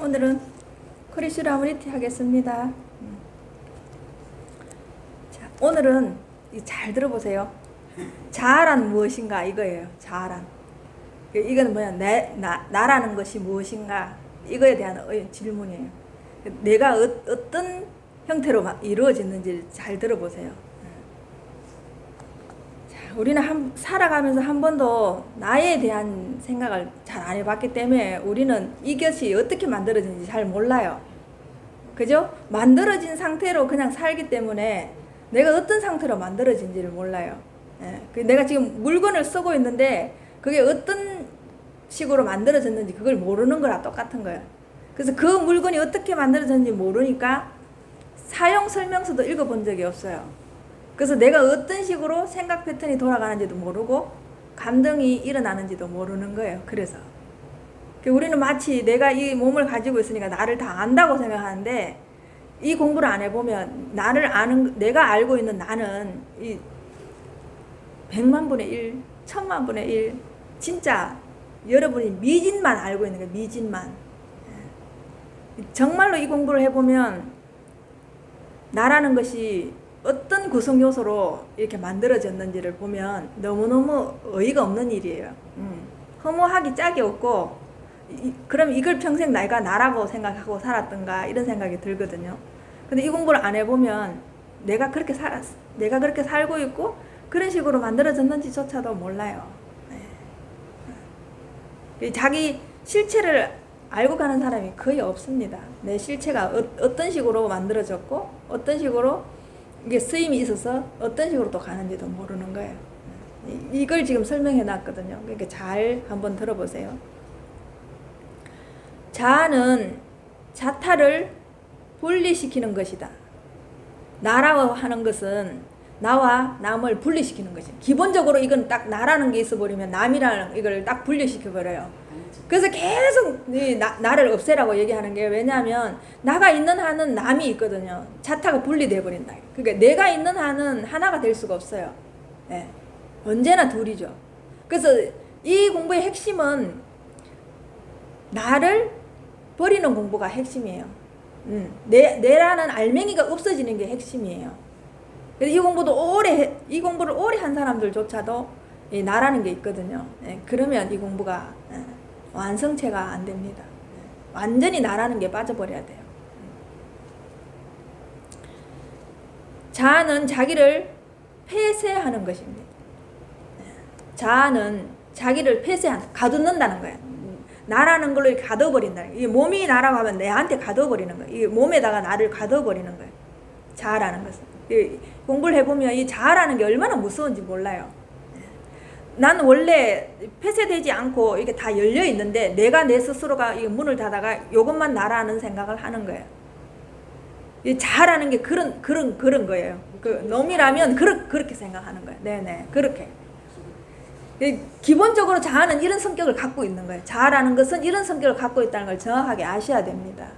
오늘은 크리슈라무리티 하겠습니다. 자, 오늘은 잘 들어보세요. 자아란 무엇인가 이거예요. 자아란. 이거는 뭐야? 나라는 것이 무엇인가? 이거에 대한 질문이에요. 내가 어떤 형태로 이루어졌는지 잘 들어보세요. 자, 우리는 살아가면서 한 번도 나에 대한 생각을 잘 안 해봤기 때문에 우리는 이것이 어떻게 만들어진지 잘 몰라요. 그죠? 만들어진 상태로 그냥 살기 때문에 내가 어떤 상태로 만들어진지를 몰라요. 내가 지금 물건을 쓰고 있는데 그게 어떤 식으로 만들어졌는지 그걸 모르는 거랑 똑같은 거예요. 그래서 그 물건이 어떻게 만들어졌는지 모르니까 사용 설명서도 읽어본 적이 없어요. 그래서 내가 어떤 식으로 생각 패턴이 돌아가는지도 모르고 감정이 일어나는지도 모르는 거예요. 그래서 우리는 마치 내가 이 몸을 가지고 있으니까 나를 다 안다고 생각하는데 이 공부를 안 해보면 내가 알고 있는 나는 이 100만 분의 1, 1000만 분의 1 진짜 여러분이 미진만 알고 있는 거예요. 미진만. 정말로 이 공부를 해보면 나라는 것이 어떤 구성 요소로 이렇게 만들어졌는지를 보면 너무너무 어이가 없는 일이에요. 허무하기 짝이 없고 그럼 이걸 평생 내가 나라고 생각하고 살았던가 이런 생각이 들거든요. 근데 이 공부를 안 해보면 내가 그렇게 살고 있고 그런 식으로 만들어졌는지조차도 몰라요. 자기 실체를 알고 가는 사람이 거의 없습니다. 내 실체가 어떤 식으로 만들어졌고 어떤 식으로 이게 쓰임이 있어서 어떤 식으로 또 가는지도 모르는 거예요. 이걸 지금 설명해 놨거든요. 그러니까 잘 한번 들어보세요. 자아는 자타를 분리시키는 것이다. 나라고 하는 것은 나와 남을 분리시키는 것이. 기본적으로 이건 딱 나라는 게 있어버리면 남이라는 이걸 딱 분리시켜버려요. 그래서 계속 나를 없애라고 얘기하는 게 왜냐하면 나가 있는 한은 남이 있거든요. 자타가 분리돼 버린다. 그러니까 내가 있는 한은 하나가 될 수가 없어요. 네. 언제나 둘이죠. 그래서 이 공부의 핵심은 나를 버리는 공부가 핵심이에요. 내라는 알맹이가 없어지는 게 핵심이에요. 그래서 이 공부를 오래 한 사람들조차도 나라는 게 있거든요. 그러면 이 공부가 완성체가 안 됩니다. 완전히 나라는 게 빠져버려야 돼요. 자아는 자기를 폐쇄하는 것입니다. 자아는 자기를 가두는다는 거예요. 나라는 걸로 가둬버린다는 거예요. 이 몸이 나라고 하면 내한테 가둬버리는 거예요. 이 몸에다가 나를 가둬버리는 거예요. 자아라는 것은. 공부를 해보면 이 자아라는 게 얼마나 무서운지 몰라요. 난 원래 폐쇄되지 않고 이게 다 열려 있는데 내가 내 스스로가 이 문을 닫아가 이것만 나라는 생각을 하는 거예요. 이 자아라는 게 그런 거예요. 그 놈이라면 그렇게 생각하는 거예요. 네네, 그렇게. 기본적으로 자아는 이런 성격을 갖고 있는 거예요. 자아라는 것은 이런 성격을 갖고 있다는 걸 정확하게 아셔야 됩니다.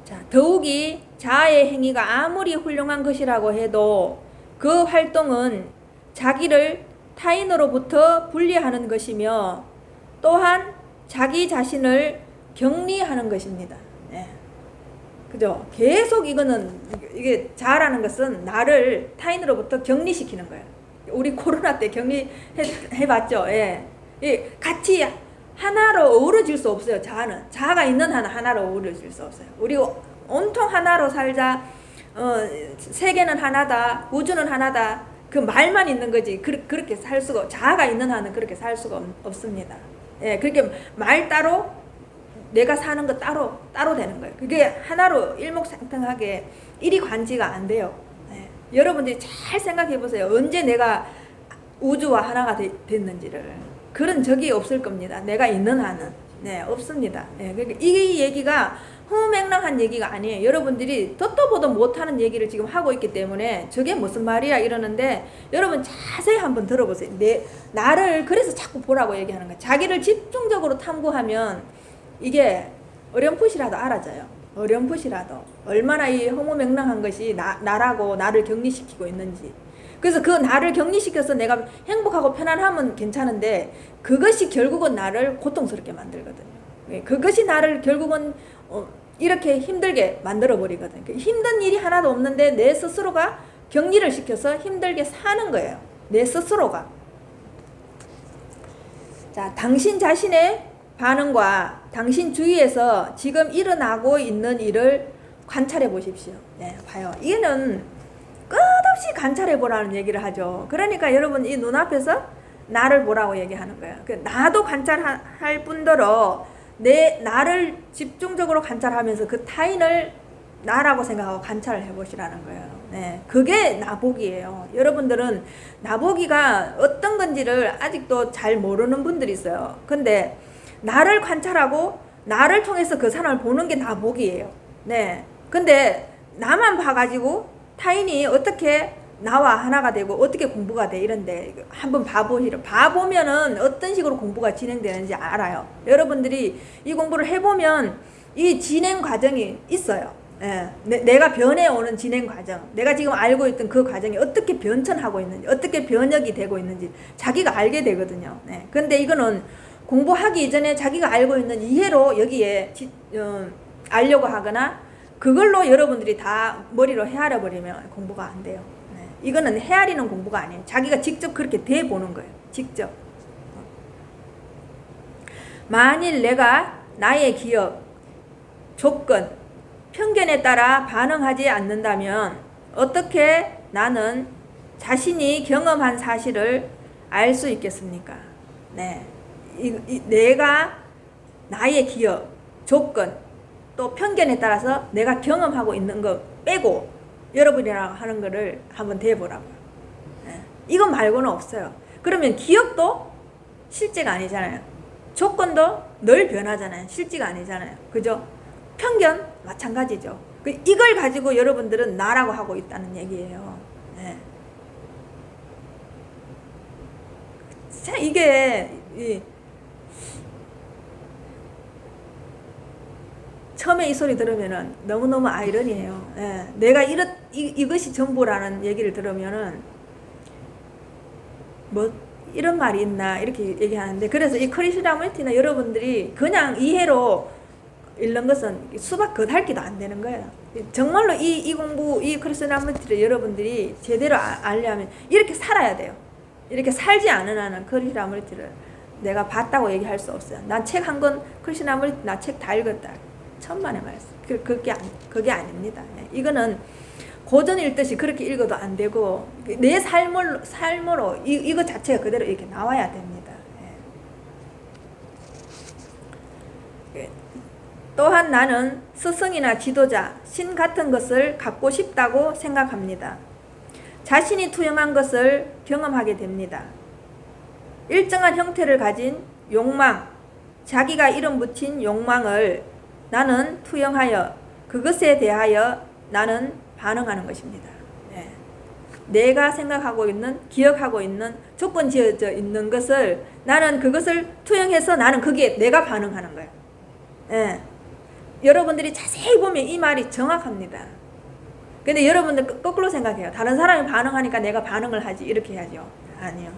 자, 더욱이 자아의 행위가 아무리 훌륭한 것이라고 해도 그 활동은 자기를 타인으로부터 분리하는 것이며 또한 자기 자신을 격리하는 것입니다. 그죠? 계속 이게 자아라는 것은 나를 타인으로부터 격리시키는 거예요. 우리 코로나 때 격리해봤죠? 같이 하나로 어우러질 수 없어요. 자아가 있는 한 하나로 어우러질 수 없어요. 우리 온통 하나로 살자. 세계는 하나다. 우주는 하나다. 그 말만 있는 거지. 그렇게 살 수가, 자아가 있는 한은 그렇게 살 수가 없습니다. 그렇게 말 따로 내가 사는 거 따로 되는 거예요. 그게 하나로 일목상통하게 일이관지가 안 돼요. 여러분들이 잘 생각해 보세요. 언제 내가 우주와 하나가 됐는지를. 그런 적이 없을 겁니다. 내가 있는 한은. 없습니다. 그러니까 이 얘기가 허무맹랑한 얘기가 아니에요. 여러분들이 듣도 보도 못하는 얘기를 지금 하고 있기 때문에 저게 무슨 말이야 이러는데 여러분 자세히 한번 들어보세요. 나를 그래서 자꾸 보라고 얘기하는 거예요. 자기를 집중적으로 탐구하면 이게 어렴풋이라도 알아져요. 어렴풋이라도 얼마나 이 허무맹랑한 것이 나라고 나를 격리시키고 있는지. 그래서 그 나를 격리시켜서 내가 행복하고 편안하면 괜찮은데 그것이 결국은 나를 고통스럽게 만들거든요. 그것이 나를 결국은 이렇게 힘들게 만들어 버리거든요. 힘든 일이 하나도 없는데 내 스스로가 격리를 시켜서 힘들게 사는 거예요. 내 스스로가. 자, 당신 자신의 반응과 당신 주위에서 지금 일어나고 있는 일을 관찰해 보십시오. 네, 봐요. 이는 끝없이 관찰해 보라는 얘기를 하죠. 그러니까 여러분 이 눈앞에서 나를 보라고 얘기하는 거예요. 나도 관찰할 뿐더러 나를 집중적으로 관찰하면서 그 타인을 나라고 생각하고 관찰을 해보시라는 거예요. 네, 그게 나보기예요. 여러분들은 나보기가 어떤 건지를 아직도 잘 모르는 분들이 있어요. 근데 나를 관찰하고 나를 통해서 그 사람을 보는 게 나보기예요. 네, 근데 나만 봐가지고 타인이 어떻게 나와 하나가 되고 어떻게 공부가 돼 이런데 한번 봐보면은 어떤 식으로 공부가 진행되는지 알아요. 여러분들이 이 공부를 해보면 이 진행 과정이 있어요. 예, 내가 변해오는 진행 과정, 내가 지금 알고 있던 그 과정이 어떻게 변천하고 있는지, 어떻게 변혁이 되고 있는지 자기가 알게 되거든요. 네. 근데 이거는 공부하기 이전에 자기가 알고 있는 이해로 여기에 알려고 하거나 그걸로 여러분들이 다 머리로 헤아려 버리면 공부가 안 돼요. 네. 이거는 헤아리는 공부가 아니에요. 자기가 직접 그렇게 돼 보는 거예요. 직접. 만일 내가 나의 기억, 조건, 편견에 따라 반응하지 않는다면 어떻게 나는 자신이 경험한 사실을 알 수 있겠습니까? 네. 내가 나의 기억, 조건, 또 편견에 따라서 내가 경험하고 있는 거 빼고 여러분이랑 하는 거를 한번 대보라고요. 네. 이거 말고는 없어요. 그러면 기억도 실제가 아니잖아요. 조건도 늘 변하잖아요. 실제가 아니잖아요. 그죠? 편견 마찬가지죠. 이걸 가지고 여러분들은 나라고 하고 있다는 얘기예요. 네. 자, 이게 처음에 이 소리 들으면은 너무너무 아이러니해요. 예. 내가 이것이 전부라는 얘기를 들으면은 뭐 이런 말이 있나 이렇게 얘기하는데, 그래서 이 크리스나무티나 여러분들이 그냥 이해로 읽는 것은 수박 겉핥기도 안 되는 거예요. 정말로 이 공부, 이 크리스나무티를 여러분들이 제대로 알려면 이렇게 살아야 돼요. 이렇게 살지 않은 한은 크리스나무티를 내가 봤다고 얘기할 수 없어요. 난 책 한 권, 크리스나무티 나 책 다 읽었다. 천만의 말씀. 그게 아닙니다. 이거는 고전 읽듯이 그렇게 읽어도 안 되고 내 삶으로 이거 자체가 그대로 이렇게 나와야 됩니다. 또한 나는 스승이나 지도자, 신 같은 것을 갖고 싶다고 생각합니다. 자신이 투영한 것을 경험하게 됩니다. 일정한 형태를 가진 욕망, 자기가 이름 붙인 욕망을 나는 투영하여 그것에 대하여 나는 반응하는 것입니다. 네. 내가 생각하고 있는, 기억하고 있는, 조건 지어져 있는 것을 나는 그것을 투영해서 나는 거기에 내가 반응하는 거예요. 네. 여러분들이 자세히 보면 이 말이 정확합니다. 근데 여러분들 거꾸로 생각해요. 다른 사람이 반응하니까 내가 반응을 하지 이렇게 해야죠. 아니요.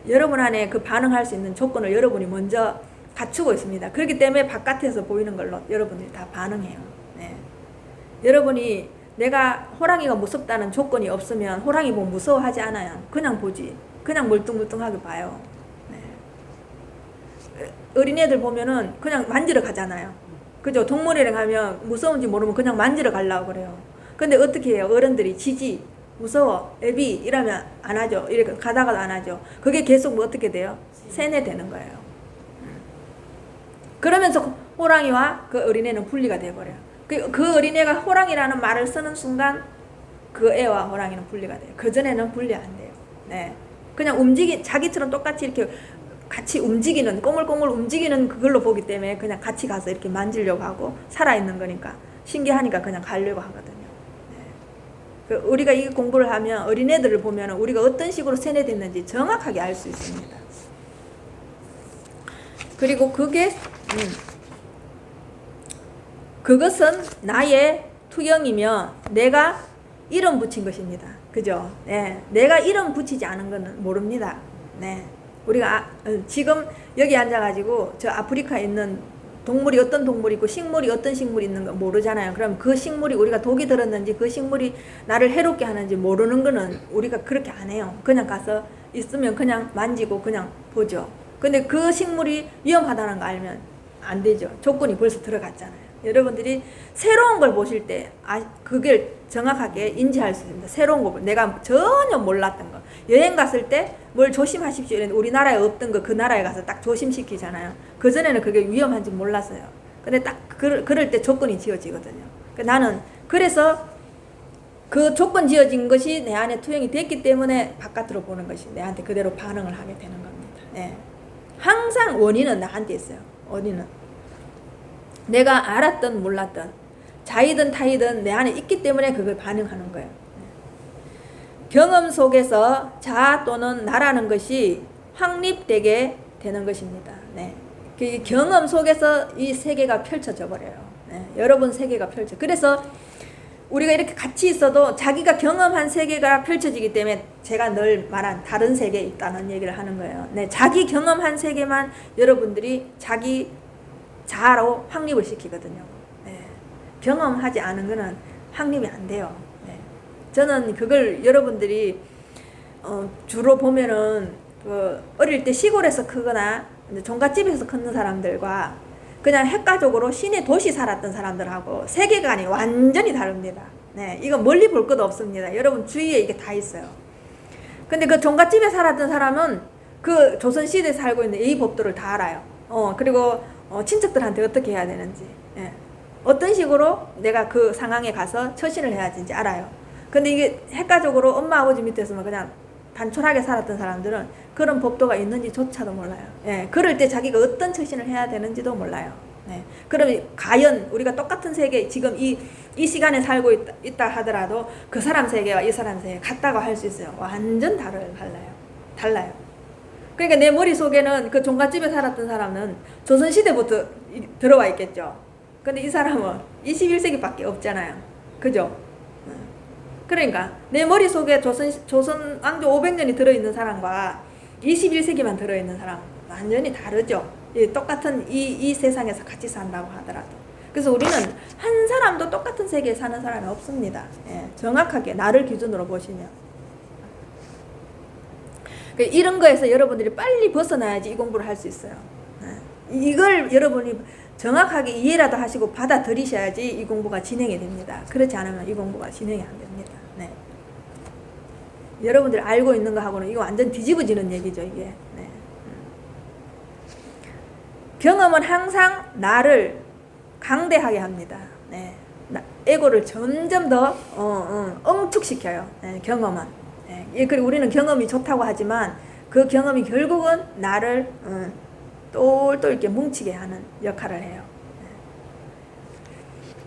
여러분 안에 그 반응할 수 있는 조건을 여러분이 먼저 갖추고 있습니다. 그렇기 때문에 바깥에서 보이는 걸로 여러분들이 다 반응해요. 네. 여러분이 내가 호랑이가 무섭다는 조건이 없으면 호랑이 보면 무서워하지 않아요. 그냥 보지. 그냥 멀뚱멀뚱하게 봐요. 네. 어린애들 보면은 그냥 만지러 가잖아요. 그죠? 동물원에 가면 무서운지 모르면 그냥 만지러 가려고 그래요. 근데 어떻게 해요? 어른들이 지지, 무서워, 애비 이러면 안 하죠. 이렇게 가다가도 안 하죠. 그게 계속 뭐 어떻게 돼요? 세뇌되는 거예요. 그러면서 호랑이와 그 어린애는 분리가 돼버려요. 그 어린애가 호랑이라는 말을 쓰는 순간 그 애와 호랑이는 분리가 돼요. 그전에는 분리 안 돼요. 네. 그냥 자기처럼 똑같이 이렇게 같이 움직이는, 꼬물꼬물 움직이는 그걸로 보기 때문에 그냥 같이 가서 이렇게 만지려고 하고 살아있는 거니까 신기하니까 그냥 가려고 하거든요. 네. 우리가 이 공부를 하면 어린애들을 보면 우리가 어떤 식으로 세뇌됐는지 정확하게 알 수 있습니다. 그리고 그것은 나의 투영이며 내가 이름 붙인 것입니다. 그죠? 네. 내가 이름 붙이지 않은 것은 모릅니다. 네. 우리가 지금 여기 앉아가지고 저 아프리카에 있는 동물이 어떤 동물이 있고 식물이 어떤 식물이 있는 거 모르잖아요. 그럼 그 식물이 우리가 독이 들었는지 그 식물이 나를 해롭게 하는지 모르는 거는 우리가 그렇게 안 해요. 그냥 가서 있으면 그냥 만지고 그냥 보죠. 근데 그 식물이 위험하다는 거 알면 안 되죠. 조건이 벌써 들어갔잖아요. 여러분들이 새로운 걸 보실 때 그걸 정확하게 인지할 수 있습니다. 새로운 거 내가 전혀 몰랐던 거. 여행 갔을 때 뭘 조심하십시오 이랬는데 우리나라에 없던 거 그 나라에 가서 딱 조심시키잖아요. 그전에는 그게 위험한지 몰랐어요. 근데 딱 그럴 때 조건이 지어지거든요. 나는 그래서 그 조건 지어진 것이 내 안에 투영이 됐기 때문에 바깥으로 보는 것이 내한테 그대로 반응을 하게 되는 겁니다. 예. 항상 원인은 나한테 있어요. 원인은 내가 알았든 몰랐든 자이든 타이든 내 안에 있기 때문에 그걸 반응하는 거예요. 경험 속에서 자 또는 나라는 것이 확립되게 되는 것입니다. 네. 그 경험 속에서 이 세계가 펼쳐져 버려요. 네. 여러분 세계가 그래서 우리가 이렇게 같이 있어도 자기가 경험한 세계가 펼쳐지기 때문에 제가 늘 말한 다른 세계에 있다는 얘기를 하는 거예요. 네. 자기 경험한 세계만 여러분들이 자기 자아로 확립을 시키거든요. 네. 경험하지 않은 거는 확립이 안 돼요. 네. 저는 그걸 여러분들이 주로 보면은 그 어릴 때 시골에서 크거나 종갓집에서 컸는 사람들과 그냥 핵가족으로 시내 도시 살았던 사람들하고 세계관이 완전히 다릅니다. 네. 이건 멀리 볼 것도 없습니다. 여러분 주위에 이게 다 있어요. 근데 그 종갓집에 살았던 사람은 그 조선시대에 살고 있는 이 법도를 다 알아요. 그리고 친척들한테 어떻게 해야 되는지, 예. 어떤 식으로 내가 그 상황에 가서 처신을 해야 되는지 알아요. 근데 이게 핵가족으로 엄마 아버지 밑에서만 그냥 단촐하게 살았던 사람들은 그런 법도가 있는지조차도 몰라요. 예. 그럴 때 자기가 어떤 처신을 해야 되는지도 몰라요. 예. 그러면 과연 우리가 똑같은 세계 지금 이 시간에 살고 있다 하더라도 그 사람 세계와 이 사람 세계 같다고 할 수 있어요. 완전 달라요. 그러니까 내 머릿속에는 그 종갓집에 살았던 사람은 조선시대부터 들어와 있겠죠. 근데 이 사람은 21세기밖에 없잖아요. 그죠? 그러니까 내 머릿속에 조선 왕조 500년이 들어있는 사람과 21세기만 들어있는 사람 완전히 다르죠. 똑같은 이 세상에서 같이 산다고 하더라도. 그래서 우리는 한 사람도 똑같은 세계에 사는 사람이 없습니다. 예, 정확하게 나를 기준으로 보시면. 이런 거에서 여러분들이 빨리 벗어나야지 이 공부를 할 수 있어요. 이걸 여러분이 정확하게 이해라도 하시고 받아들이셔야지 이 공부가 진행이 됩니다. 그렇지 않으면 이 공부가 진행이 안 됩니다. 네. 여러분들이 알고 있는 거하고는 이거 완전 뒤집어지는 얘기죠, 이게. 네. 경험은 항상 나를 강대하게 합니다. 네. 에고를 점점 더 응축시켜요. 네, 경험은. 네. 그리고 우리는 경험이 좋다고 하지만 그 경험이 결국은 나를 똘똘 이렇게 뭉치게 하는 역할을 해요. 네.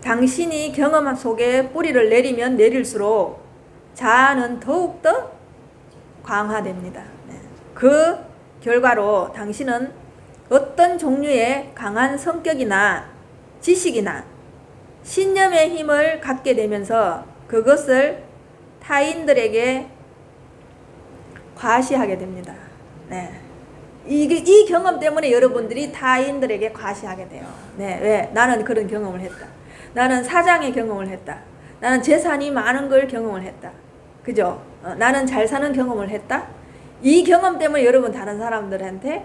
당신이 경험 속에 뿌리를 내리면 내릴수록 자아는 더욱더 강화됩니다. 네. 그 결과로 당신은 어떤 종류의 강한 성격이나 지식이나 신념의 힘을 갖게 되면서 그것을 타인들에게 과시하게 됩니다. 네. 이 경험 때문에 여러분들이 타인들에게 과시하게 돼요. 네. 왜? 나는 그런 경험을 했다. 나는 사장의 경험을 했다. 나는 재산이 많은 걸 경험을 했다. 그죠? 나는 잘 사는 경험을 했다. 이 경험 때문에 여러분 다른 사람들한테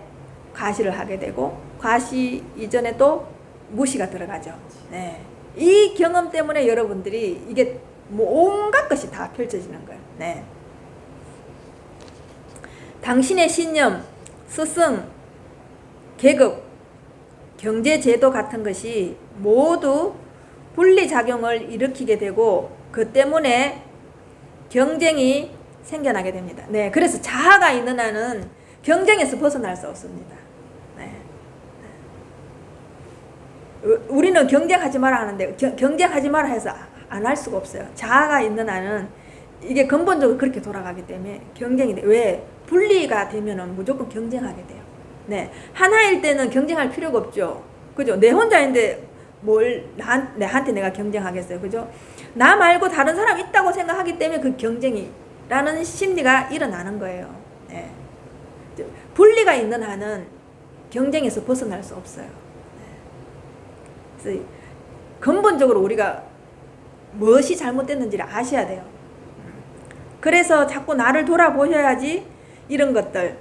과시를 하게 되고 과시 이전에 또 무시가 들어가죠. 네. 이 경험 때문에 여러분들이 이게 뭐 온갖 것이 다 펼쳐지는 거예요. 네. 당신의 신념, 스승, 계급, 경제제도 같은 것이 모두 분리작용을 일으키게 되고 그 때문에 경쟁이 생겨나게 됩니다. 네, 그래서 자아가 있는 한은 경쟁에서 벗어날 수 없습니다. 네. 우리는 경쟁하지 마라 하는데 경쟁하지 마라 해서 안 할 수가 없어요. 자아가 있는 한은 이게 근본적으로 그렇게 돌아가기 때문에 경쟁이 돼. 왜? 분리가 되면은 무조건 경쟁하게 돼요. 네, 하나일 때는 경쟁할 필요가 없죠. 그죠? 내 혼자인데 내한테 내가 경쟁하겠어요. 그죠? 나 말고 다른 사람 있다고 생각하기 때문에 그 경쟁이라는 심리가 일어나는 거예요. 네. 분리가 있는 한은 경쟁에서 벗어날 수 없어요. 네. 그래서 근본적으로 우리가 무엇이 잘못됐는지를 아셔야 돼요. 그래서 자꾸 나를 돌아보셔야지 이런 것들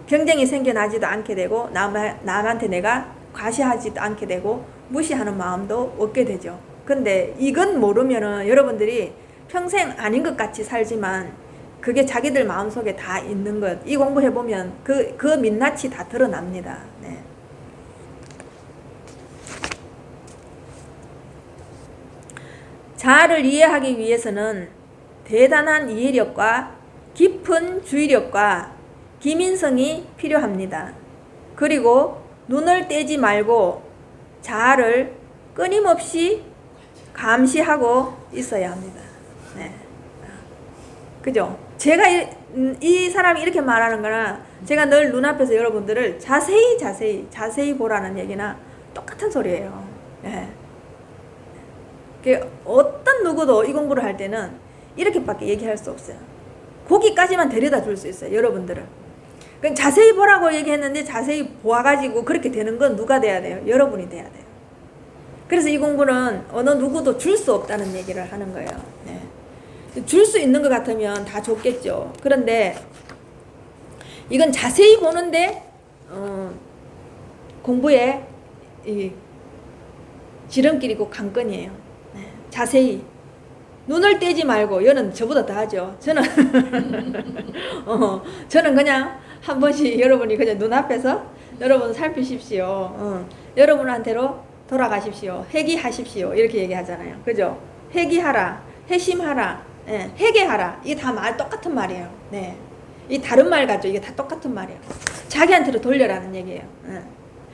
경쟁이 생겨나지도 않게 되고 남한테 내가 과시하지도 않게 되고 무시하는 마음도 없게 되죠. 근데 이건 모르면은 여러분들이 평생 아닌 것 같이 살지만 그게 자기들 마음속에 다 있는 것. 이 공부해보면 그 민낯이 다 드러납니다. 네. 자아를 이해하기 위해서는 대단한 이해력과 깊은 주의력과 기민성이 필요합니다. 그리고 눈을 떼지 말고 자아를 끊임없이 감시하고 있어야 합니다. 네. 그죠? 제가 이 사람이 이렇게 말하는 거나 제가 늘 눈앞에서 여러분들을 자세히 보라는 얘기나 똑같은 소리예요. 네. 어떤 누구도 이 공부를 할 때는 이렇게밖에 얘기할 수 없어요. 거기까지만 데려다 줄 수 있어요. 여러분들은. 자세히 보라고 얘기했는데 자세히 보아가지고 그렇게 되는 건 누가 돼야 돼요? 여러분이 돼야 돼요. 그래서 이 공부는 어느 누구도 줄 수 없다는 얘기를 하는 거예요. 네. 줄 수 있는 것 같으면 다 줬겠죠. 그런데 이건 자세히 보는데 공부에 이 지름길이고 관건이에요. 네. 자세히 눈을 떼지 말고. 얘는 저보다 더 하죠. 저는 그냥 한 번씩 여러분이 그냥 눈앞에서 여러분 살피십시오. 여러분한테로 돌아가십시오. 회귀하십시오. 이렇게 얘기하잖아요. 그죠? 회귀하라, 회심하라, 예, 회개하라. 이게 다 똑같은 말이에요. 네. 이 다른 말 같죠? 이게 다 똑같은 말이에요. 자기한테로 돌려라는 얘기예요. 예.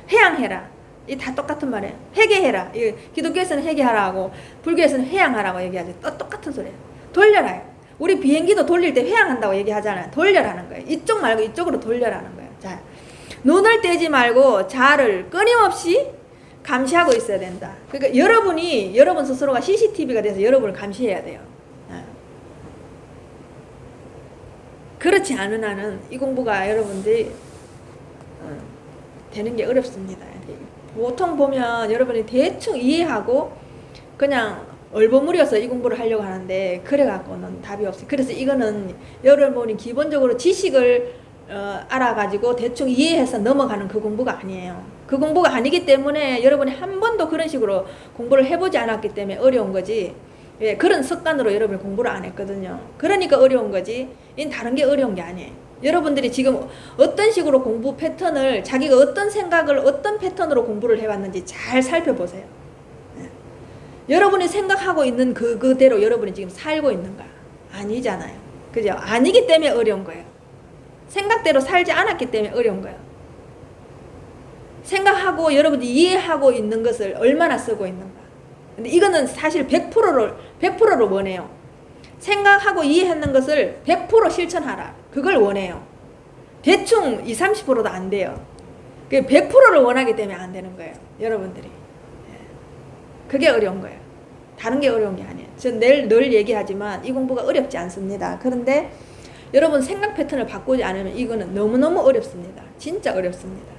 회양해라. 이 다 똑같은 말이에요. 회개해라. 이 기독교에서는 회개하라 하고 불교에서는 회양하라고 얘기하죠. 똑같은 소리예요. 돌려라. 우리 비행기도 돌릴 때 회양한다고 얘기하잖아요. 돌려라는 거예요. 이쪽 말고 이쪽으로 돌려라는 거예요. 자, 눈을 떼지 말고 자아를 끊임없이 감시하고 있어야 된다. 그러니까 여러분 스스로가 CCTV가 돼서 여러분을 감시해야 돼요. 그렇지 않은 한은 이 공부가 여러분들이 되는 게 어렵습니다. 보통 보면 여러분이 대충 이해하고 그냥 얼버무려서 이 공부를 하려고 하는데 그래갖고는 답이 없어요. 그래서 이거는 여러분이 기본적으로 지식을 알아가지고 대충 이해해서 넘어가는 그 공부가 아니에요. 그 공부가 아니기 때문에 여러분이 한 번도 그런 식으로 공부를 해보지 않았기 때문에 어려운 거지. 예, 그런 습관으로 여러분이 공부를 안 했거든요. 그러니까 어려운 거지. 이건 다른 게 어려운 게 아니에요. 여러분들이 지금 어떤 식으로 공부 패턴을 자기가 어떤 생각을 어떤 패턴으로 공부를 해왔는지 잘 살펴보세요. 네. 여러분이 생각하고 있는 그대로 여러분이 지금 살고 있는가? 아니잖아요. 그죠? 아니기 때문에 어려운 거예요. 생각대로 살지 않았기 때문에 어려운 거예요. 생각하고 여러분이 이해하고 있는 것을 얼마나 쓰고 있는가? 근데 이거는 사실 100%를 원해요. 생각하고 이해하는 것을 100% 실천하라. 그걸 원해요. 대충 20, 30%도 안 돼요. 100%를 원하기 때문에 안 되는 거예요. 여러분들이. 그게 어려운 거예요. 다른 게 어려운 게 아니에요. 저는 늘 얘기하지만 이 공부가 어렵지 않습니다. 그런데 여러분 생각 패턴을 바꾸지 않으면 이거는 너무너무 어렵습니다. 진짜 어렵습니다.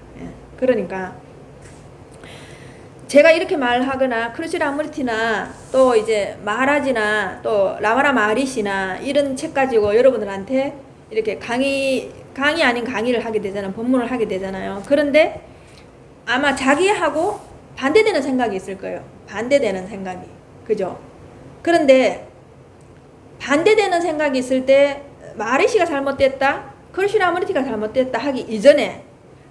그러니까 제가 이렇게 말하거나 크루시라무르티나 또 이제 마하라지나 또 라마라 마하리시나 이런 책 가지고 여러분들한테 이렇게 강의 아닌 강의를 하게 되잖아요. 법문을 하게 되잖아요. 그런데 아마 자기하고 반대되는 생각이 있을 거예요. 반대되는 생각이. 그죠? 그런데 반대되는 생각이 있을 때 마하리시가 잘못됐다, 크루시라무르티가 잘못됐다 하기 이전에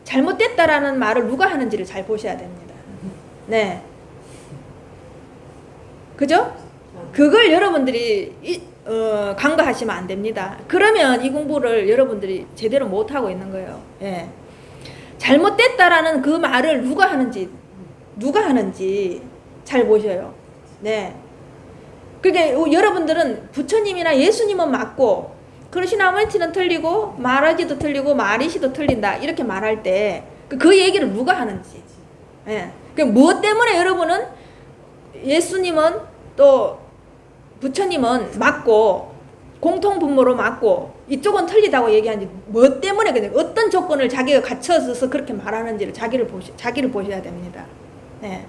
잘못됐다라는 말을 누가 하는지를 잘 보셔야 됩니다. 네. 그죠? 그걸 여러분들이 간과하시면 안 됩니다. 그러면 이 공부를 여러분들이 제대로 못하고 있는 거예요. 예. 잘못됐다라는 그 말을 누가 하는지 잘 보셔요. 네. 그러니까 여러분들은 부처님이나 예수님은 맞고 크루시나무르티는 틀리고 마하라지도 틀리고 마하리시도 틀린다 이렇게 말할 때 그 얘기를 누가 하는지. 예. 그 무엇 때문에 여러분은 예수님은 또 부처님은 맞고 공통 분모로 맞고 이쪽은 틀리다고 얘기하는지 뭐 때문에 그냥 어떤 조건을 자기가 갖춰서 그렇게 말하는지를 자기를 보셔야 됩니다. 네.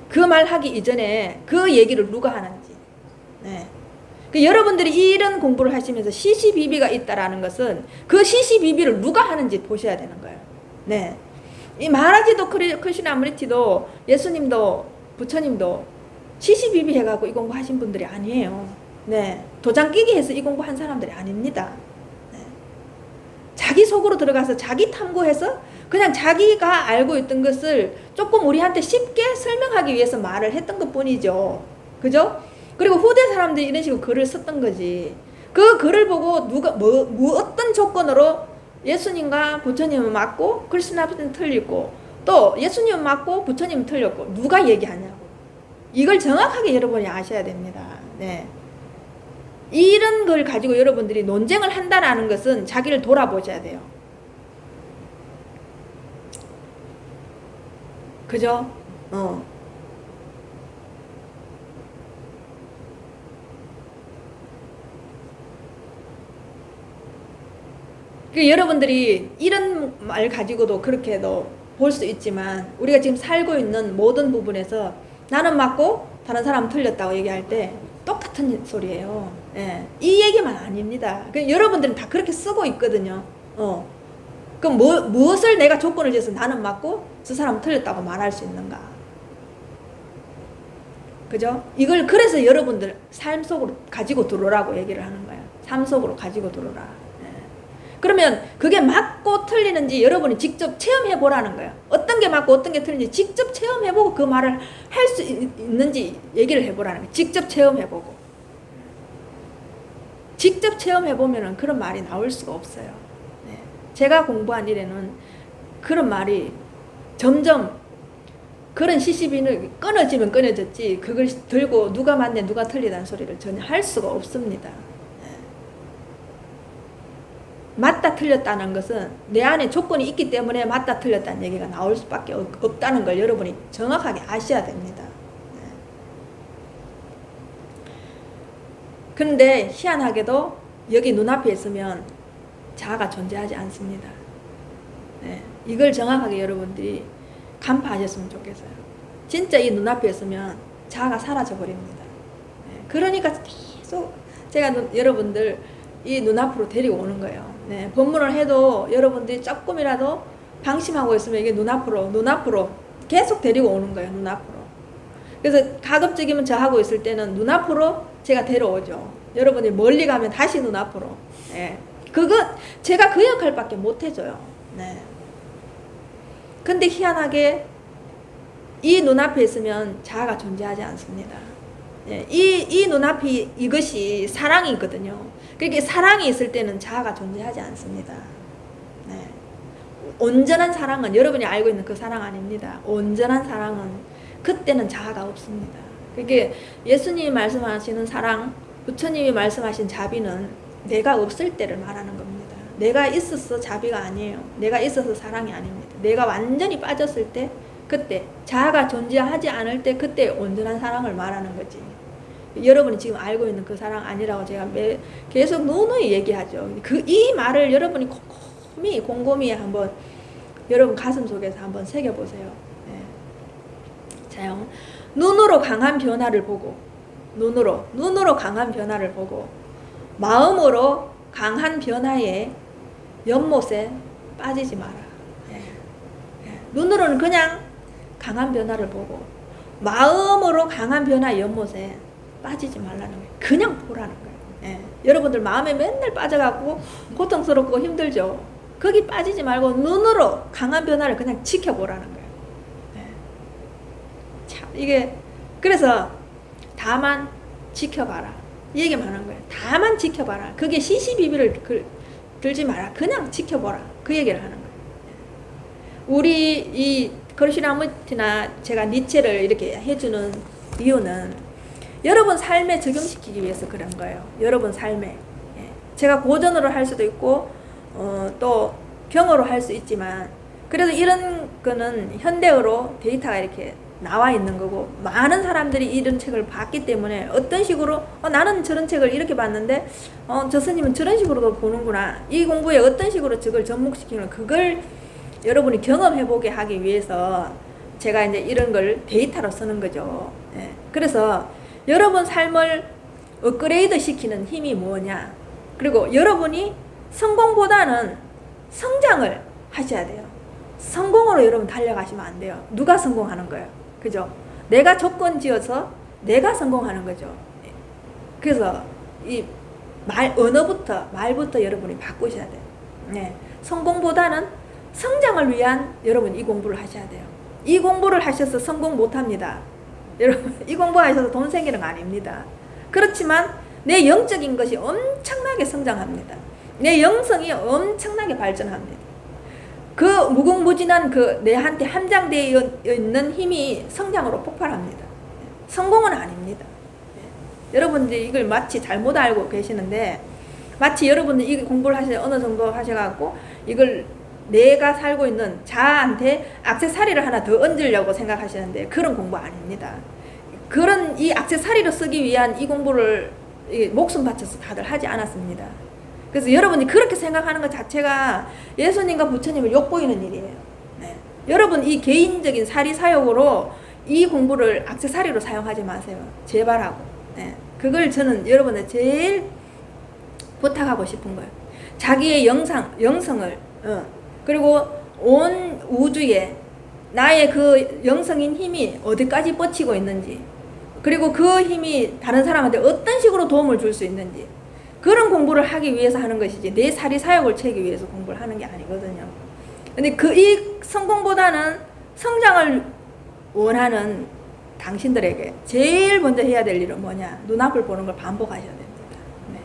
그 말 하기 이전에 그 얘기를 누가 하는지. 네. 그 여러분들이 이런 공부를 하시면서 시시비비가 있다라는 것은 그 시시비비를 누가 하는지 보셔야 되는 거예요. 네. 이 마하라지도 크리슈나 아무리티도 예수님도 부처님도 시시비비 해갖고 이 공부 하신 분들이 아니에요. 네. 도장 끼기 해서 이 공부 한 사람들이 아닙니다. 네. 자기 속으로 들어가서 자기 탐구해서 그냥 자기가 알고 있던 것을 조금 우리한테 쉽게 설명하기 위해서 말을 했던 것 뿐이죠. 그죠? 그리고 후대 사람들이 이런 식으로 글을 썼던 거지. 그 글을 보고 누가 어떤 조건으로 예수님과 부처님은 맞고 크리스나는 틀리고 또 예수님은 맞고 부처님은 틀렸고 누가 얘기하냐고. 이걸 정확하게 여러분이 아셔야 됩니다. 네. 이런 걸 가지고 여러분들이 논쟁을 한다는 것은 자기를 돌아보셔야 돼요. 그죠? 그 여러분들이 이런 말 가지고도 그렇게도 볼 수 있지만 우리가 지금 살고 있는 모든 부분에서 나는 맞고 다른 사람은 틀렸다고 얘기할 때 똑같은 소리예요. 예. 이 얘기만 아닙니다. 여러분들은 다 그렇게 쓰고 있거든요. 그럼 무엇을 내가 조건을 지어서 나는 맞고 저 사람은 틀렸다고 말할 수 있는가? 그죠? 이걸 그래서 여러분들 삶 속으로 가지고 들어오라고 얘기를 하는 거예요. 삶 속으로 가지고 들어오라. 그러면 그게 맞고 틀리는지 여러분이 직접 체험해 보라는 거예요. 어떤 게 맞고 어떤 게 틀린지 직접 체험해 보고 그 말을 할 수 있는지 얘기를 해 보라는 거예요. 직접 체험해 보고. 직접 체험해 보면은 그런 말이 나올 수가 없어요. 네. 제가 공부한 일에는 그런 말이 점점 그런 시시비는 끊어지면 끊어졌지 그걸 들고 누가 맞네 누가 틀리다는 소리를 전혀 할 수가 없습니다. 맞다 틀렸다는 것은 내 안에 조건이 있기 때문에 맞다 틀렸다는 얘기가 나올 수밖에 없다는 걸 여러분이 정확하게 아셔야 됩니다. 그런데 희한하게도 여기 눈앞에 있으면 자아가 존재하지 않습니다. 네, 이걸 정확하게 여러분들이 간파하셨으면 좋겠어요. 진짜 이 눈앞에 있으면 자아가 사라져 버립니다. 네, 그러니까 계속 제가 여러분들 이 눈앞으로 데리고 오는 거예요. 네, 법문을 해도 여러분들이 조금이라도 방심하고 있으면 이게 눈앞으로 계속 데리고 오는 거예요. 눈앞으로. 그래서 가급적이면 저 하고 있을 때는 눈앞으로 제가 데려오죠. 여러분이 멀리 가면 다시 눈앞으로. 네. 제가 그 역할밖에 못 해줘요. 네. 근데 희한하게 이 눈앞에 있으면 자아가 존재하지 않습니다. 네. 이 눈앞이 이것이 사랑이거든요. 그렇게 사랑이 있을 때는 자아가 존재하지 않습니다. 네. 온전한 사랑은 여러분이 알고 있는 그 사랑 아닙니다. 온전한 사랑은 그때는 자아가 없습니다. 그게 예수님이 말씀하시는 사랑, 부처님이 말씀하신 자비는 내가 없을 때를 말하는 겁니다. 내가 있어서 자비가 아니에요. 내가 있어서 사랑이 아닙니다. 내가 완전히 빠졌을 때 그때 자아가 존재하지 않을 때 그때 온전한 사랑을 말하는 거지. 여러분이 지금 알고 있는 그 사랑 아니라고 제가 계속 누누이 얘기하죠. 이 말을 여러분이 곰곰이 한번 여러분 가슴 속에서 한번 새겨보세요. 네. 자요. 눈으로 강한 변화를 보고, 눈으로 강한 변화를 보고, 마음으로 강한 변화에 연못에 빠지지 마라. 네. 네. 눈으로는 그냥 강한 변화를 보고, 마음으로 강한 변화의 연못에 빠지지 말라는 거예요. 그냥 보라는 거예요. 예. 여러분들 마음에 맨날 빠져갖고 고통스럽고 힘들죠. 거기 빠지지 말고 눈으로 강한 변화를 그냥 지켜보라는 거예요. 예. 참 이게 그래서 다만 지켜봐라 이 얘기만 하는 거예요. 다만 지켜봐라. 그게 시시비비를 들지 마라. 그냥 지켜보라 그 얘기를 하는 거예요. 예. 우리 이 크리슈나무티나 제가 니체를 이렇게 해주는 이유는 여러분 삶에 적용시키기 위해서 그런 거예요. 여러분 삶에. 예. 제가 고전으로 할 수도 있고 또 경어로 할 수 있지만 그래서 이런 거는 현대어로 데이터가 이렇게 나와 있는 거고, 많은 사람들이 이런 책을 봤기 때문에 어떤 식으로 나는 저런 책을 이렇게 봤는데 저 스님은 저런 식으로도 보는구나, 이 공부에 어떤 식으로 저걸 접목시키는, 그걸 여러분이 경험해보게 하기 위해서 제가 이제 이런 걸 데이터로 쓰는 거죠. 예. 그래서 여러분 삶을 업그레이드 시키는 힘이 뭐냐, 그리고 여러분이 성공보다는 성장을 하셔야 돼요. 성공으로 여러분 달려가시면 안 돼요. 누가 성공하는 거예요? 그죠? 내가 조건 지어서 내가 성공하는 거죠. 그래서 이 말부터 여러분이 바꾸셔야 돼요. 네. 성공보다는 성장을 위한 여러분 이 공부를 하셔야 돼요. 이 공부를 하셔서 성공 못합니다. 여러분 이 공부하셔서 돈 생기는 거 아닙니다. 그렇지만 내 영적인 것이 엄청나게 성장합니다. 내 영성이 엄청나게 발전합니다. 그 무궁무진한 그 내한테 함장되어 있는 힘이 성장으로 폭발합니다. 성공은 아닙니다. 여러분들이 이걸 마치 잘못 알고 계시는데, 마치 여러분들이 이 공부를 어느 정도 하셔갖고 이걸 내가 살고 있는 자아한테 액세서리를 하나 더 얹으려고 생각하시는데, 그런 공부 아닙니다. 그런 이 액세서리로 쓰기 위한 이 공부를 목숨 바쳐서 다들 하지 않았습니다. 그래서 여러분이 그렇게 생각하는 것 자체가 예수님과 부처님을 욕보이는 일이에요. 네. 여러분 이 개인적인 사리사욕으로 이 공부를 액세서리로 사용하지 마세요. 제발하고. 네. 그걸 저는 여러분의 제일 부탁하고 싶은 거예요. 자기의 영성을 그리고 온 우주에 나의 그 영성인 힘이 어디까지 뻗치고 있는지, 그리고 그 힘이 다른 사람한테 어떤 식으로 도움을 줄 수 있는지, 그런 공부를 하기 위해서 하는 것이지 내 사리사욕을 채기 위해서 공부를 하는 게 아니거든요. 근데 이 성공보다는 성장을 원하는 당신들에게 제일 먼저 해야 될 일은 뭐냐? 눈앞을 보는 걸 반복하셔야 됩니다. 네.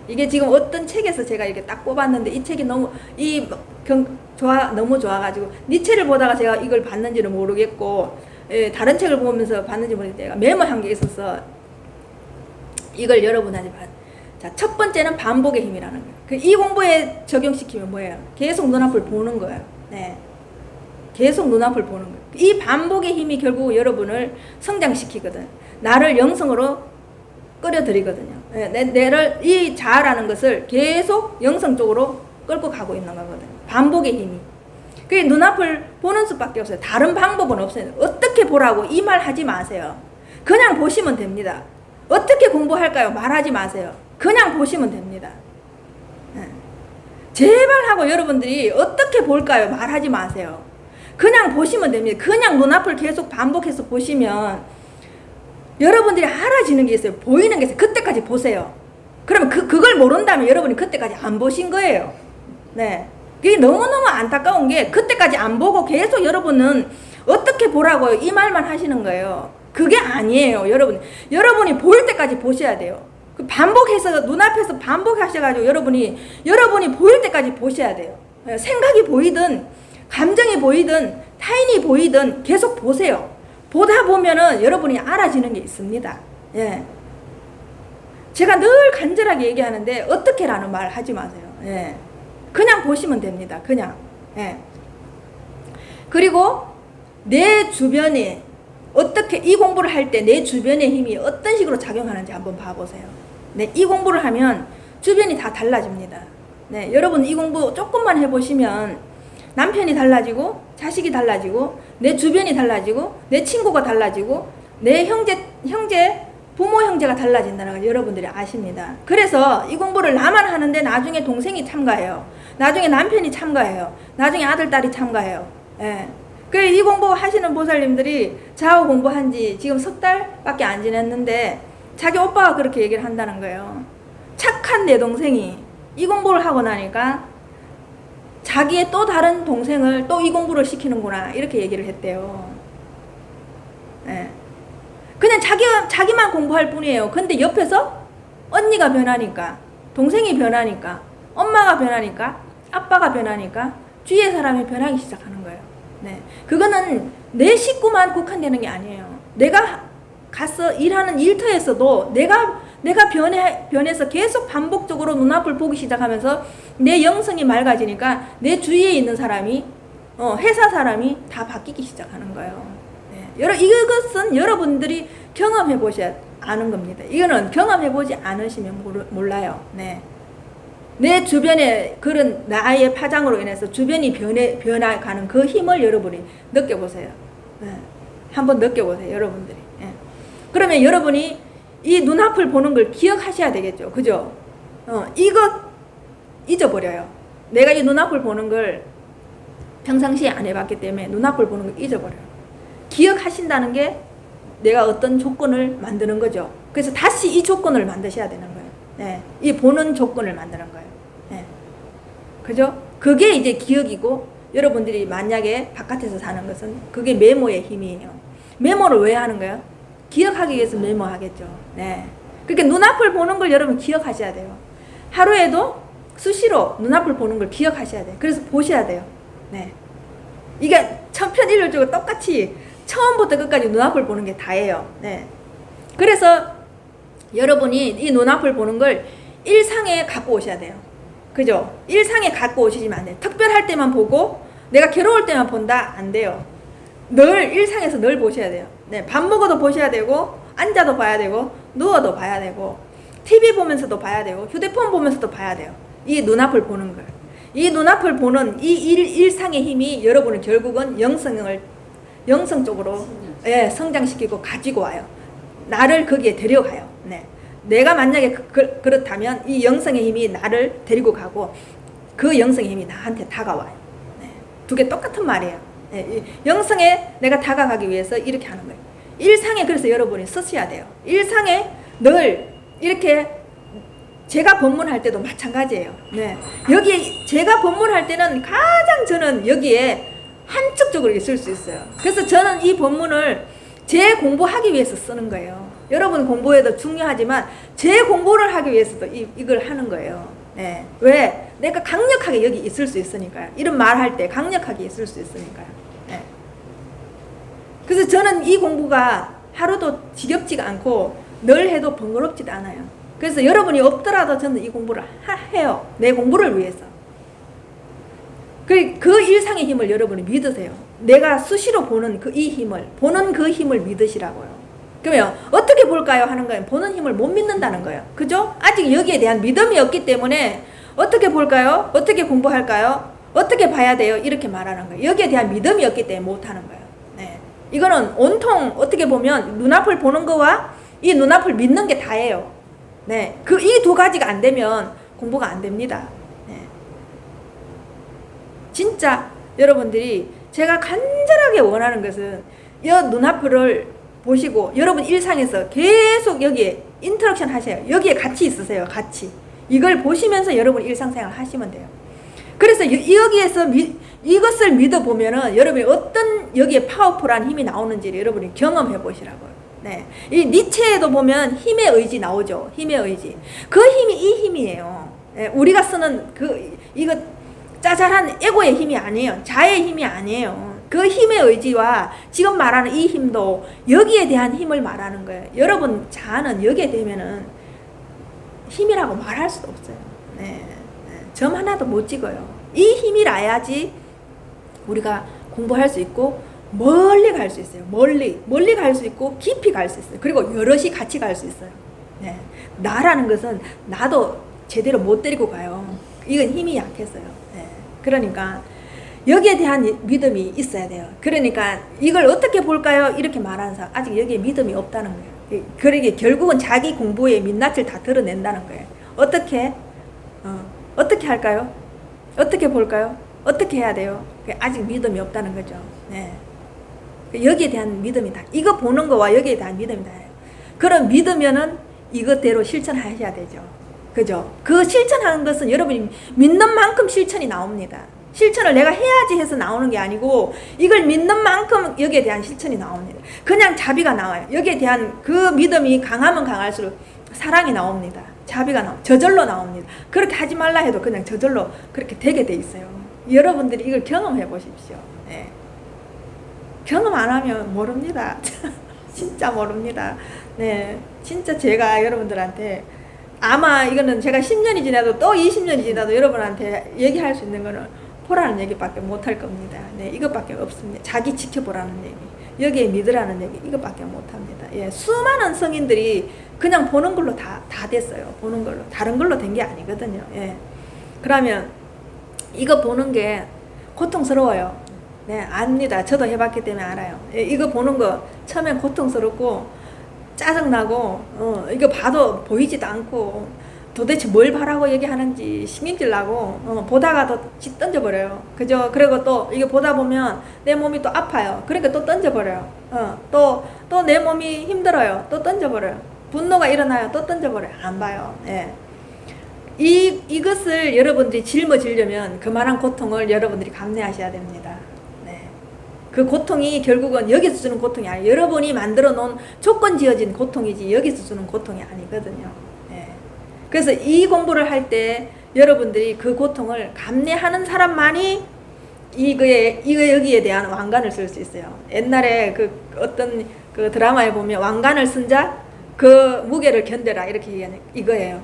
이게 지금 어떤 책에서 제가 이렇게 딱 뽑았는데, 이 책이 너무 너무 좋아가지고 니체를 보다가 제가 이걸 봤는지는 모르겠고, 다른 책을 보면서 봤는지 모르겠는데 제가 메모한 게 있어서 이걸 여러분한테 자, 첫 번째는 반복의 힘이라는 거예요. 이 공부에 적용시키면 뭐예요? 계속 눈앞을 보는 거예요. 네. 계속 눈앞을 보는 거예요. 이 반복의 힘이 결국 여러분을 성장시키거든. 나를 영성으로 끌어들이거든요. 내를, 이 자아라는 것을 계속 영성 쪽으로 끌고 가고 있는 거거든요. 반복의 힘이. 그게 눈앞을 보는 수밖에 없어요. 다른 방법은 없어요. 어떻게 보라고 이 말 하지 마세요. 그냥 보시면 됩니다. 어떻게 공부할까요? 말하지 마세요. 그냥 보시면 됩니다. 제발 하고 여러분들이 어떻게 볼까요? 말하지 마세요. 그냥 보시면 됩니다. 그냥 눈앞을 계속 반복해서 보시면 여러분들이 알아지는 게 있어요. 보이는 게 있어요. 그때까지 보세요. 그러면 그걸 모른다면 여러분이 그때까지 안 보신 거예요. 네. 그게 너무너무 안타까운 게, 그때까지 안 보고 계속 여러분은 어떻게 보라고요? 이 말만 하시는 거예요. 그게 아니에요. 여러분이 보일 때까지 보셔야 돼요. 반복해서 눈앞에서 반복하셔가지고 여러분이 보일 때까지 보셔야 돼요. 생각이 보이든 감정이 보이든 타인이 보이든 계속 보세요. 보다 보면은 여러분이 알아지는 게 있습니다. 예. 제가 늘 간절하게 얘기하는데 어떻게라는 말 하지 마세요. 예. 그냥 보시면 됩니다. 그냥. 예. 그리고 내 주변에 어떻게 이 공부를 할 때 내 주변의 힘이 어떤 식으로 작용하는지 한번 봐보세요. 네, 이 공부를 하면 주변이 다 달라집니다. 네, 여러분 이 공부 조금만 해보시면 남편이 달라지고, 자식이 달라지고, 내 주변이 달라지고, 내 친구가 달라지고, 내 부모 형제가 달라진다는 걸 여러분들이 아십니다. 그래서 이 공부를 나만 하는데 나중에 동생이 참가해요. 나중에 남편이 참가해요. 나중에 아들, 딸이 참가해요. 예. 그래, 이 공부 하시는 보살님들이 좌우 공부한 지 지금 석 달밖에 안 지났는데 자기 오빠가 그렇게 얘기를 한다는 거예요. 착한 내 동생이 이 공부를 하고 나니까 자기의 또 다른 동생을 또 이 공부를 시키는구나, 이렇게 얘기를 했대요. 예. 그냥 자기만 공부할 뿐이에요. 근데 옆에서 언니가 변하니까, 동생이 변하니까, 엄마가 변하니까, 아빠가 변하니까 주위의 사람이 변하기 시작하는 거예요. 네. 그거는 내 식구만 국한되는 게 아니에요. 내가 가서 일하는 일터에서도 내가 변해서 계속 반복적으로 눈앞을 보기 시작하면서 내 영성이 맑아지니까 내 주위에 있는 사람이 회사 사람이 다 바뀌기 시작하는 거예요. 네. 이것은 여러분들이 경험해 보셔야 아는 겁니다. 이거는 경험해 보지 않으시면 몰라요. 네. 내 주변에 그런 나의 파장으로 인해서 주변이 변해가는 그 힘을 여러분이 느껴보세요. 네. 한번 느껴보세요, 여러분들이. 네. 그러면 여러분이 이 눈앞을 보는 걸 기억하셔야 되겠죠. 그죠? 이거 잊어버려요. 내가 이 눈앞을 보는 걸 평상시에 안 해봤기 때문에 눈앞을 보는 걸 잊어버려요. 기억하신다는 게 내가 어떤 조건을 만드는 거죠. 그래서 다시 이 조건을 만드셔야 되는 거예요. 네. 이 보는 조건을 만드는 거예요. 네. 그죠? 그게 이제 기억이고, 여러분들이 만약에 바깥에서 사는 것은 그게 메모의 힘이에요. 메모를 왜 하는 거예요? 기억하기 위해서 메모하겠죠. 네. 그러니까 눈앞을 보는 걸 여러분 기억하셔야 돼요. 하루에도 수시로 눈앞을 보는 걸 기억하셔야 돼요. 그래서 보셔야 돼요. 네. 이게 천편일률적으로 똑같이 처음부터 끝까지 눈앞을 보는 게 다예요. 네. 그래서 여러분이 이 눈앞을 보는 걸 일상에 갖고 오셔야 돼요. 그죠? 일상에 갖고 오시지만 안 돼요. 특별할 때만 보고 내가 괴로울 때만 본다? 안 돼요. 늘 일상에서 늘 보셔야 돼요. 네. 밥 먹어도 보셔야 되고, 앉아도 봐야 되고, 누워도 봐야 되고, TV 보면서도 봐야 되고, 휴대폰 보면서도 봐야 돼요. 이 눈앞을 보는 걸. 이 눈앞을 보는 이 일상의 힘이 여러분을 결국은 영성 쪽으로 성장시키고 가지고 와요. 나를 거기에 데려가요. 네. 내가 만약에 그렇다면 이 영성의 힘이 나를 데리고 가고 그 영성의 힘이 나한테 다가와요. 네. 두 개 똑같은 말이에요. 네. 영성에 내가 다가가기 위해서 이렇게 하는 거예요. 일상에 그래서 여러분이 쓰셔야 돼요. 일상에 늘 이렇게 제가 법문할 때도 마찬가지예요. 네. 여기에 제가 법문할 때는 가장 저는 여기에 한쪽적으로 있을 수 있어요. 그래서 저는 이 법문을 제 공부하기 위해서 쓰는 거예요. 여러분 공부에도 중요하지만 제 공부를 하기 위해서도 이걸 하는 거예요. 네. 왜? 내가 강력하게 여기 있을 수 있으니까요. 이런 말 할 때 강력하게 있을 수 있으니까요. 네. 그래서 저는 이 공부가 하루도 지겹지가 않고 늘 해도 번거롭지도 않아요. 그래서 여러분이 없더라도 저는 이 공부를 해요. 내 공부를 위해서. 그 일상의 힘을 여러분이 믿으세요. 내가 수시로 보는 이 힘을, 보는 그 힘을 믿으시라고요. 그러면 어떻게 볼까요? 하는 거예요. 보는 힘을 못 믿는다는 거예요. 그죠? 아직 여기에 대한 믿음이 없기 때문에 어떻게 볼까요? 어떻게 공부할까요? 어떻게 봐야 돼요? 이렇게 말하는 거예요. 여기에 대한 믿음이 없기 때문에 못하는 거예요. 네. 이거는 온통 어떻게 보면 눈앞을 보는 거와 이 눈앞을 믿는 게 다예요. 네. 이 두 가지가 안 되면 공부가 안 됩니다. 네. 진짜 여러분들이 제가 간절하게 원하는 것은 이 눈앞을 보시고 여러분 일상에서 계속 여기에 인터랙션 하세요. 여기에 같이 있으세요. 같이. 이걸 보시면서 여러분 일상생활 하시면 돼요. 그래서 여기에서 이것을 믿어보면은 여러분이 어떤 여기에 파워풀한 힘이 나오는지를 여러분이 경험해 보시라고요. 네. 이 니체에도 보면 힘의 의지 나오죠. 힘의 의지. 그 힘이 이 힘이에요. 네. 우리가 쓰는 이거 짜잘한 에고의 힘이 아니에요. 자의 힘이 아니에요. 그 힘의 의지와 지금 말하는 이 힘도 여기에 대한 힘을 말하는 거예요. 여러분 자아는 여기에 되면은 힘이라고 말할 수도 없어요. 네. 점 하나도 못 찍어요. 이 힘이 나야지 우리가 공부할 수 있고 멀리 갈 수 있어요. 멀리 갈 수 있고 깊이 갈 수 있어요. 그리고 여럿이 같이 갈 수 있어요. 네. 나라는 것은 나도 제대로 못 데리고 가요. 이건 힘이 약해서요. 네. 그러니까 여기에 대한 믿음이 있어야 돼요. 그러니까 이걸 어떻게 볼까요? 이렇게 말하는 사람 아직 여기에 믿음이 없다는 거예요. 그러게 결국은 자기 공부의 민낯을 다 드러낸다는 거예요. 어떻게 할까요? 어떻게 볼까요? 어떻게 해야 돼요? 아직 믿음이 없다는 거죠. 네. 여기에 대한 믿음이 다, 이거 보는 거와 여기에 대한 믿음이 다예요. 그럼 믿으면은 이것대로 실천하셔야 되죠. 그죠? 그 실천하는 것은 여러분이 믿는 만큼 실천이 나옵니다. 실천을 내가 해야지 해서 나오는 게 아니고 이걸 믿는 만큼 여기에 대한 실천이 나옵니다. 그냥 자비가 나와요. 여기에 대한 그 믿음이 강하면 강할수록 사랑이 나옵니다. 자비가 저절로 나옵니다. 그렇게 하지 말라 해도 그냥 저절로 그렇게 되게 돼 있어요. 여러분들이 이걸 경험해 보십시오. 네. 경험 안 하면 모릅니다. 진짜 모릅니다. 네, 진짜 제가 여러분들한테 아마 이거는 제가 10년이 지나도 또 20년이 지나도 여러분한테 얘기할 수 있는 거는 보라는 얘기밖에 못 할 겁니다. 네, 이것밖에 없습니다. 자기 지켜보라는 얘기, 여기에 믿으라는 얘기, 이것밖에 못 합니다. 예, 수많은 성인들이 그냥 보는 걸로 다 됐어요. 보는 걸로. 다른 걸로 된 게 아니거든요. 예. 그러면 이거 보는 게 고통스러워요. 네, 압니다. 저도 해봤기 때문에 알아요. 예, 이거 보는 거 처음엔 고통스럽고 짜증나고 이거 봐도 보이지도 않고 도대체 뭘 바라고 얘기하는지 신경질 나고 보다가 또 던져버려요. 그죠? 그리고 또 이게 보다 보면 내 몸이 또 아파요. 그러니까 또 던져버려요. 또 내 몸이 힘들어요. 또 던져버려요. 분노가 일어나요. 또 던져버려요. 안 봐요. 예. 이것을 여러분들이 짊어지려면 그만한 고통을 여러분들이 감내하셔야 됩니다. 네. 그 고통이 결국은 여기서 주는 고통이 아니에요. 여러분이 만들어 놓은 조건 지어진 고통이지 여기서 주는 고통이 아니거든요. 네. 그래서 이 공부를 할 때 여러분들이 그 고통을 감내하는 사람만이 여기에 대한 왕관을 쓸 수 있어요. 옛날에 어떤 드라마에 보면 왕관을 쓴 자 그 무게를 견뎌라 이렇게 얘기하는 이거예요.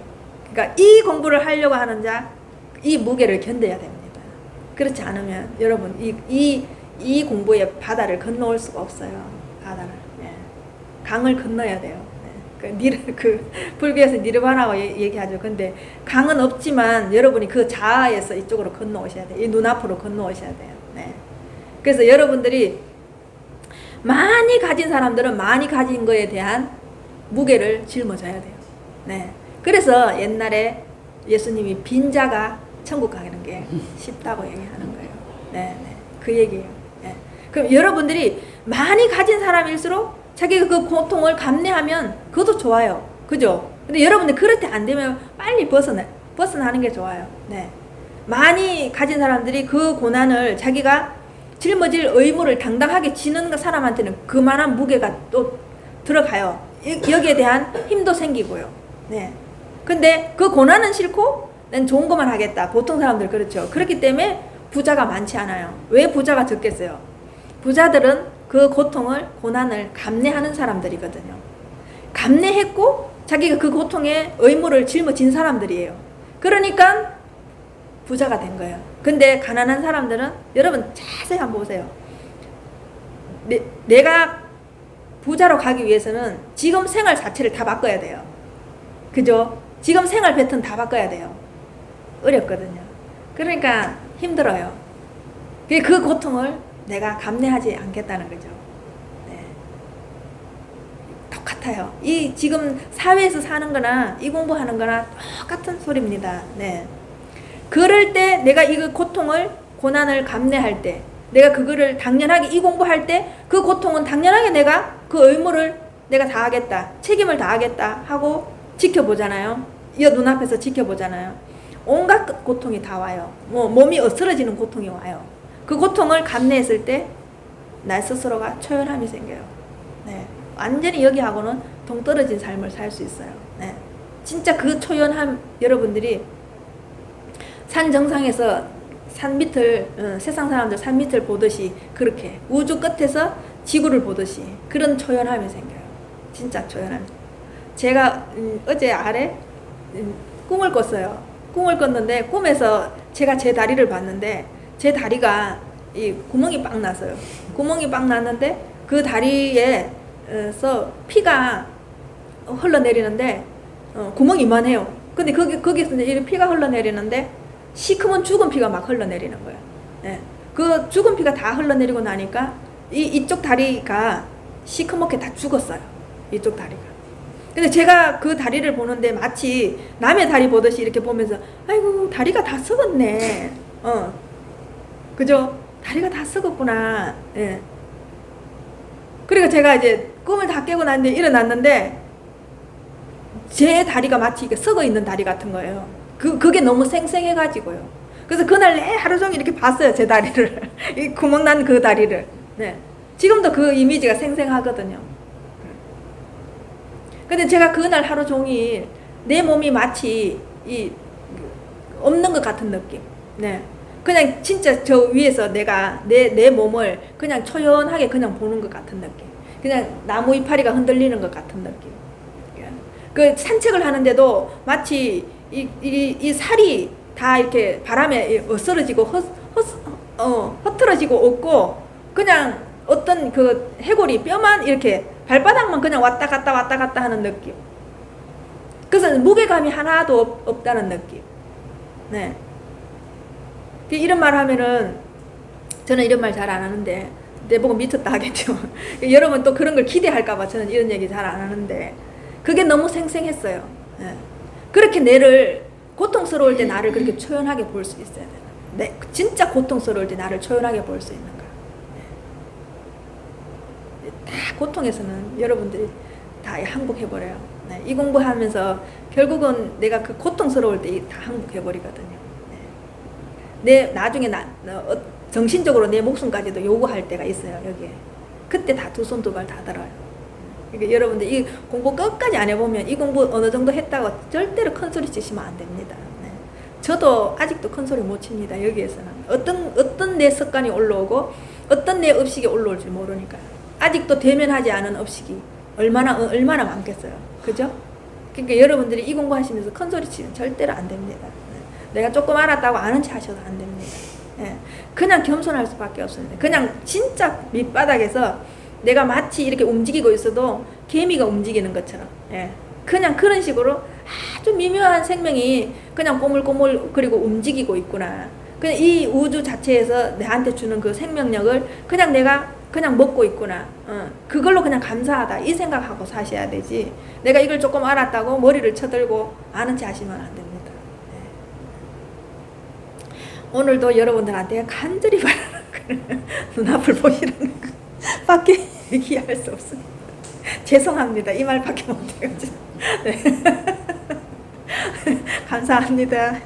그러니까 이 공부를 하려고 하는 자 이 무게를 견뎌야 됩니다. 그렇지 않으면 여러분 이 공부의 바다를 건너올 수가 없어요. 바다를. 예. 강을 건너야 돼요. 불교에서 니르바나고 얘기하죠. 근데 강은 없지만 여러분이 그 자아에서 이쪽으로 건너오셔야 돼요. 이 눈앞으로 건너오셔야 돼요. 네. 그래서 여러분들이 많이 가진 사람들은 많이 가진 거에 대한 무게를 짊어져야 돼요. 네. 그래서 옛날에 예수님이 빈자가 천국 가는 게 쉽다고 얘기하는 거예요. 네, 네. 그 얘기예요. 네. 그럼 여러분들이 많이 가진 사람일수록 자기가 그 고통을 감내하면 그것도 좋아요. 그죠? 근데 여러분들 그럴 때 안 되면 빨리 벗어나는 게 좋아요. 네. 많이 가진 사람들이 그 고난을 자기가 짊어질 의무를 당당하게 지는 사람한테는 그만한 무게가 또 들어가요. 여기에 대한 힘도 생기고요. 네. 근데 그 고난은 싫고 난 좋은 것만 하겠다. 보통 사람들 그렇죠. 그렇기 때문에 부자가 많지 않아요. 왜 부자가 적겠어요? 부자들은 그 고통을, 고난을 감내하는 사람들이거든요. 감내했고 자기가 그 고통에 의무를 짊어진 사람들이에요. 그러니까 부자가 된 거예요. 근데 가난한 사람들은 여러분 자세히 한번 보세요. 내가 부자로 가기 위해서는 지금 생활 자체를 다 바꿔야 돼요. 그죠? 지금 생활 패턴 다 바꿔야 돼요. 어렵거든요. 그러니까 힘들어요. 그 고통을 내가 감내하지 않겠다는 거죠. 네. 똑같아요. 이 지금 사회에서 사는 거나 이 공부하는 거나 똑같은 소리입니다. 네. 그럴 때 내가 이 고통을, 고난을 감내할 때, 내가 그거를 당연하게 이 공부할 때 그 고통은 당연하게 내가 그 의무를 내가 다 하겠다, 책임을 다 하겠다 하고 지켜보잖아요. 이 눈앞에서 지켜보잖아요. 온갖 고통이 다 와요. 몸이 어스러지는 고통이 와요. 그 고통을 감내했을 때 나 스스로가 초연함이 생겨요. 네. 완전히 여기하고는 동떨어진 삶을 살 수 있어요. 네. 진짜 그 초연함 여러분들이 산 정상에서 산 밑을 세상 사람들 산 밑을 보듯이 그렇게 우주 끝에서 지구를 보듯이 그런 초연함이 생겨요. 진짜 초연함. 제가 어제 아래 꿈을 꿨어요. 꿈을 꿨는데 꿈에서 제가 제 다리를 봤는데 제 다리가 이 구멍이 빵 났어요. 구멍이 빵 났는데 그 다리에서 피가 흘러내리는데 구멍이 이만해요. 근데 거기서 이제 피가 흘러내리는데 시커먼 죽은 피가 막 흘러내리는 거예요. 네. 그 죽은 피가 다 흘러내리고 나니까 이쪽 다리가 시커멓게 다 죽었어요. 이쪽 다리가. 근데 제가 그 다리를 보는데 마치 남의 다리 보듯이 이렇게 보면서 아이고 다리가 다 썩었네. 그죠? 다리가 다 썩었구나. 예. 그리고 제가 이제 꿈을 다 깨고 났는데 일어났는데 제 다리가 마치 이렇게 썩어 있는 다리 같은 거예요. 그게 너무 생생해가지고요. 그래서 그날 내 하루 종일 이렇게 봤어요. 제 다리를. 이 구멍 난 그 다리를. 네. 지금도 그 이미지가 생생하거든요. 근데 제가 그날 하루 종일 내 몸이 마치 없는 것 같은 느낌. 네. 그냥 진짜 저 위에서 내가 내 몸을 그냥 초연하게 그냥 보는 것 같은 느낌. 그냥 나무 이파리가 흔들리는 것 같은 느낌. 그 산책을 하는데도 마치 이 살이 다 이렇게 바람에 어스러지고 흐트러지고 없고 그냥 어떤 그 해골이 뼈만 이렇게 발바닥만 그냥 왔다 갔다 하는 느낌. 그래서 무게감이 하나도 없다는 느낌. 네. 이런 말 하면은 저는 이런 말 잘 안 하는데 내보고 미쳤다 하겠죠. 여러분 또 그런 걸 기대할까봐 저는 이런 얘기 잘 안 하는데 그게 너무 생생했어요. 네. 그렇게 내를 고통스러울 때 나를 그렇게 초연하게 볼 수 있어야 돼요. 네, 진짜 고통스러울 때 나를 초연하게 볼 수 있는 거야. 네. 다 고통에서는 여러분들이 다 항복해버려요. 네. 이 공부하면서 결국은 내가 그 고통스러울 때 다 항복해버리거든요. 네. 내 나중에 정신적으로 내 목숨까지도 요구할 때가 있어요. 여기에. 그때 다 두 손 두 발 다 들어요. 그러니까 여러분들 이 공부 끝까지 안 해보면 이 공부 어느 정도 했다고 절대로 큰 소리 치시면 안 됩니다. 네. 저도 아직도 큰 소리 못 칩니다. 여기에서는 어떤 내 습관이 올라오고 어떤 내 업식이 올라올지 모르니까요. 아직도 대면하지 않은 업식이 얼마나 많겠어요. 그죠? 그러니까 여러분들이 이 공부하시면서 큰 소리 치면 절대로 안 됩니다. 네. 내가 조금 알았다고 아는 체 하셔도 안 됩니다. 네. 그냥 겸손할 수밖에 없습니다. 그냥 진짜 밑바닥에서 내가 마치 이렇게 움직이고 있어도 개미가 움직이는 것처럼, 예. 그냥 그런 식으로 아주 미묘한 생명이 그냥 꼬물꼬물 그리고 움직이고 있구나. 그냥 이 우주 자체에서 내한테 주는 그 생명력을 그냥 내가 그냥 먹고 있구나. 그걸로 그냥 감사하다 이 생각하고 사셔야 되지. 내가 이걸 조금 알았다고 머리를 쳐들고 아는 체 하시면 안 됩니다. 예. 오늘도 여러분들한테 간절히 바라는 거 눈앞을 보시라는 거 밖에 얘기할 수 없습니다. 죄송합니다. 이 말밖에 못해요. 네. 감사합니다.